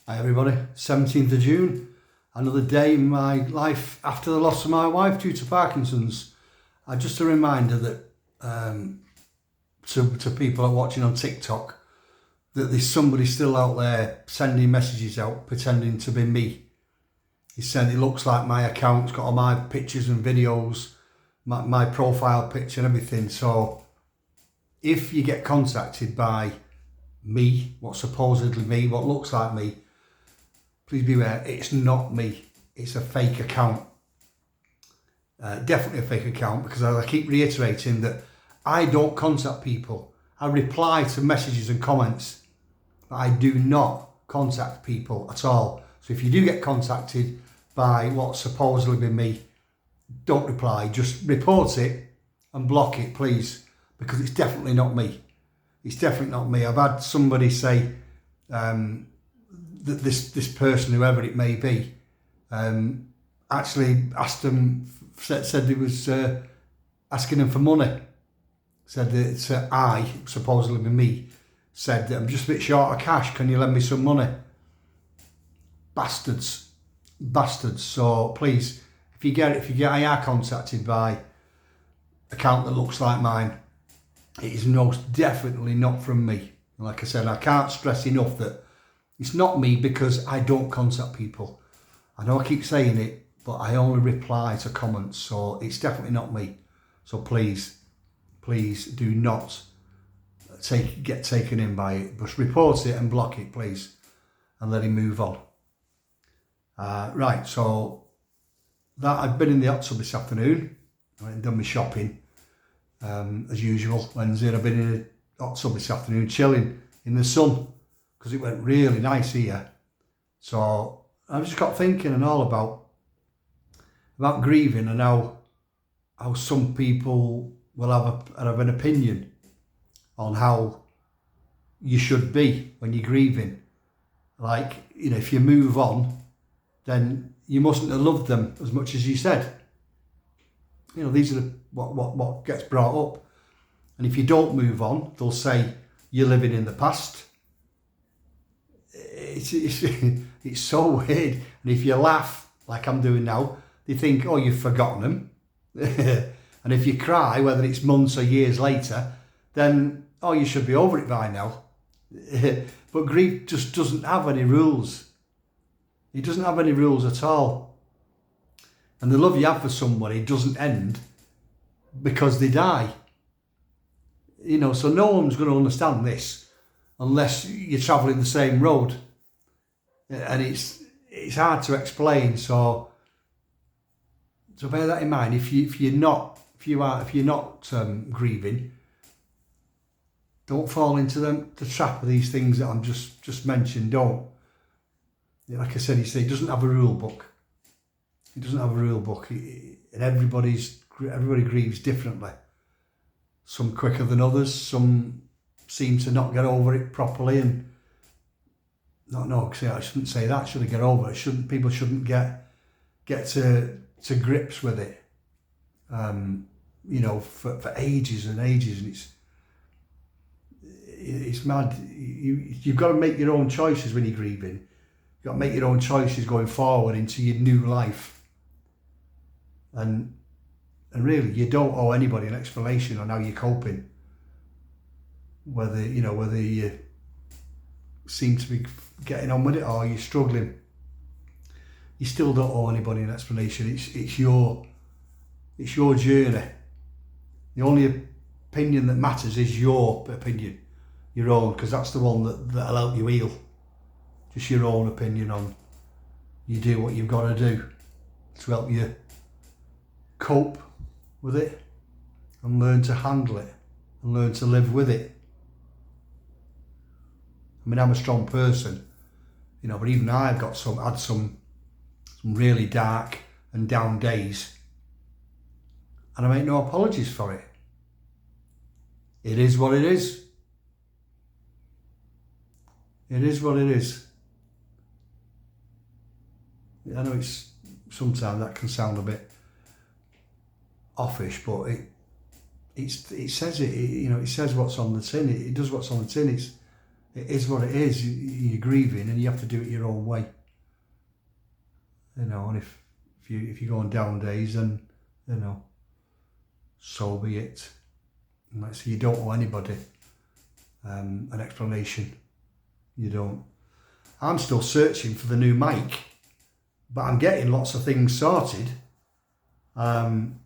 Hi everybody, 17th of June, another day in my life after the loss of my wife due to Parkinson's. Just a reminder that to people that are watching on TikTok, that there's somebody still out there sending messages out pretending to be me. He said it looks like my account's got all my pictures and videos, my profile picture and everything. So if you get contacted by me, what supposedly me, what looks like me, please beware, it's not me. It's a fake account. Definitely a fake account, because I keep reiterating that I don't contact people. I reply to messages and comments, but I do not contact people at all. So if you do get contacted by what supposedly be me, don't reply. Just report it and block it, please, because it's definitely not me. It's definitely not me. I've had somebody say, that this person, whoever it may be, actually asked them, said he was asking them for money. Said that I, supposedly be me, said that I'm just a bit short of cash, can you lend me some money? Bastards. So please, if you I are contacted by an account that looks like mine, it is most definitely not from me. Like I said, I can't stress enough that it's not me, because I don't contact people. I know I keep saying it, but I only reply to comments, so it's definitely not me. So please do not get taken in by it. Just report it and block it, please, and let him move on. Right, so that I've been in the hot tub this afternoon. I went and done my shopping, as usual. Wednesday, I've been in the hot tub this afternoon, chilling in the sun, because it went really nice here. So I just got thinking and all about grieving, and how some people will have an opinion on how you should be when you're grieving. Like, you know, if you move on, then you mustn't have loved them as much as you said. You know, these are what gets brought up. And if you don't move on, they'll say you're living in the past. It's so weird. And if you laugh like I'm doing now, they think, oh, you've forgotten them. And if you cry, whether it's months or years later, then, oh, you should be over it by now. But grief just doesn't have any rules. It doesn't have any rules at all. And the love you have for somebody doesn't end because they die. You know, so no one's going to understand this unless you're travelling the same road. And it's hard to explain. So bear that in mind. If you're not grieving, don't fall into the trap of these things that I'm just mentioned. Don't. Like I said, he doesn't have a rule book. He doesn't have a rule book, and everybody grieves differently. Some quicker than others. Some seem to not get over it properly, and no, I shouldn't say that. Should I get over it? People shouldn't get to grips with it. You know, for ages and ages, and it's mad. You've got to make your own choices when you're grieving. You've got to make your own choices going forward into your new life. And really, you don't owe anybody an explanation on how you're coping. Whether you seem to be getting on with it or you're struggling, you still don't owe anybody an explanation. It's your journey. The only opinion that matters is your opinion, your own, because that's the one that'll help you heal. Just your own opinion on you do what you've got to do to help you cope with it and learn to handle it and learn to live with it. I mean, I'm a strong person, you know, but even I've had some really dark and down days, and I make no apologies for it. It is what it is. It is what it is. I know sometimes that can sound a bit offish, but it says it. You know, it says what's on the tin. It does what's on the tin. it is what it is. You're grieving and you have to do it your own way. You know, and if you go on down days, then, you know, so be it. And like I say, you don't owe anybody an explanation. You don't. I'm still searching for the new mic, but I'm getting lots of things sorted. And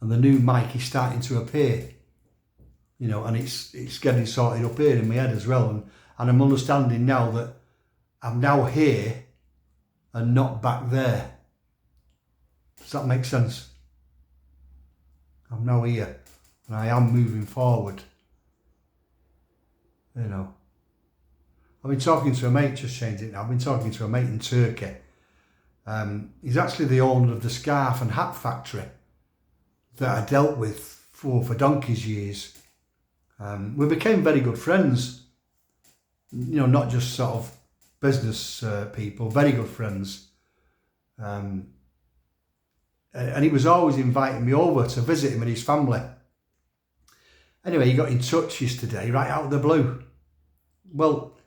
the new mic is starting to appear, you know, and it's getting sorted up here in my head as well. And I'm understanding now that I'm now here and not back there. Does that make sense? I'm now here and I am moving forward. You know, I've been talking to a mate, just changed it now. I've been talking to a mate in Turkey. He's actually the owner of the scarf and hat factory that I dealt with for donkey's years. We became very good friends, you know, not just sort of business people, very good friends. And he was always inviting me over to visit him and his family. Anyway, he got in touch yesterday, right out of the blue. Well,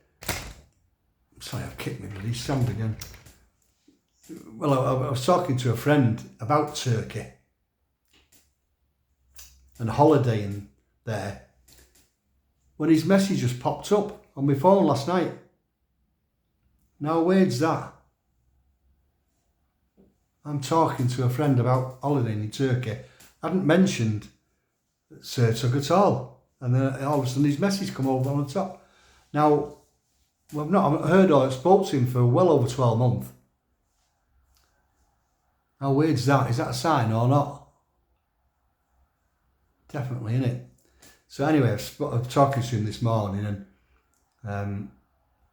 sorry, I've kicked my bloody stand again. Well, I was talking to a friend about Turkey and holidaying there when his message just popped up on my phone last night. Now, where's that? I'm talking to a friend about holidaying in Turkey. I hadn't mentioned Sertug at all. And then all of a sudden his message come over on the top. Now, well, I've not heard or spoke to him for well over 12 months. How weird's that? Is that a sign or not? Definitely, innit? So anyway, I'm talking to him this morning and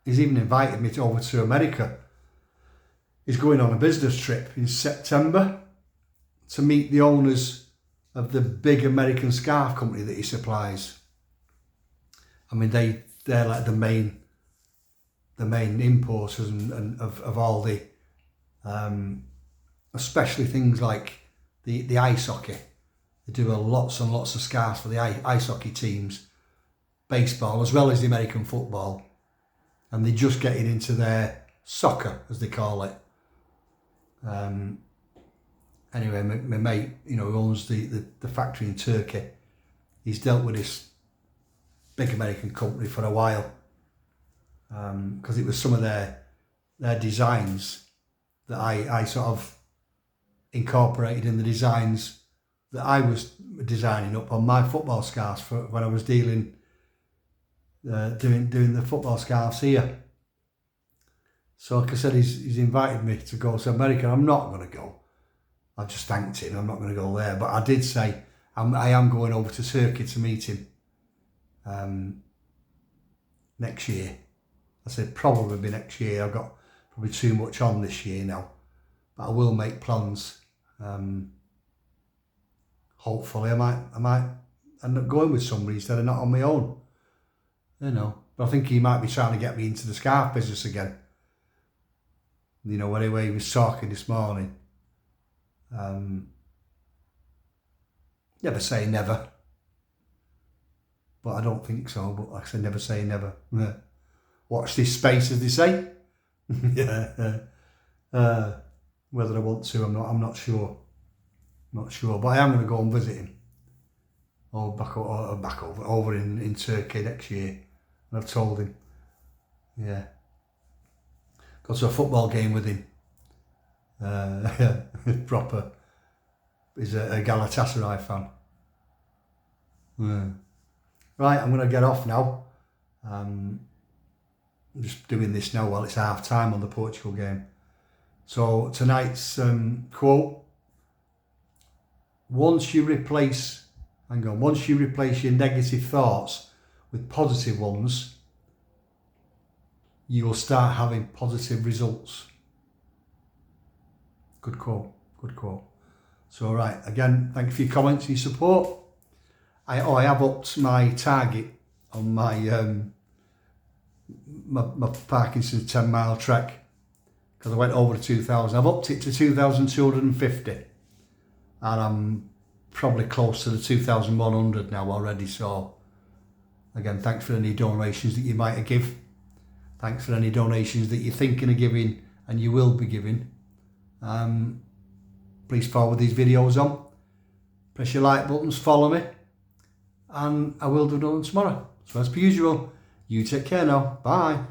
he's even invited me over to America. He's going on a business trip in September to meet the owners of the big American scarf company that he supplies. I mean, they're like the main importers and of all the, especially things like the ice hockey. They do lots and lots of scarves for the ice hockey teams, baseball, as well as the American football. And they're just getting into their soccer, as they call it. Anyway, my mate, you know, who owns the factory in Turkey, he's dealt with this big American company for a while. Because it was some of their designs that I sort of incorporated in the designs that I was designing up on my football scarves for when I was doing the football scarves here. So like I said, he's invited me to go to America. I'm not going to go. I've just thanked him. I'm not going to go there. But I did say I am going over to Turkey to meet him next year. I said probably next year. I've got probably too much on this year now. But I will make plans. Hopefully I might end up going with somebody instead of not on my own. You know. But I think he might be trying to get me into the scarf business again. You know, anyway, he was talking this morning. Never say never. But I don't think so. But like I said, never say never. Watch this space, as they say. Yeah. Whether I want to, I'm not sure. Not sure. But I am going to go and visit him. Over in Turkey next year. And I've told him. Yeah. Got to a football game with him. Proper. He's a Galatasaray fan. Yeah. Right, I'm going to get off now. I'm just doing this now while it's half time on the Portugal game. So tonight's quote: once you replace your negative thoughts with positive ones, you will start having positive results. Good quote. So right, again, thank you for your comments and your support. I have upped my target on my my Parkinson's 10-mile trek because I went over to 2,000. I've upped it to 2,250 and I'm probably close to the 2,100 now already. So Again, thanks for any donations that you might have give. Thanks for any donations that you're thinking of giving and you will be giving. Please forward these videos on. Press your like buttons, follow me. And I will do another one tomorrow. So as per usual, you take care now. Bye.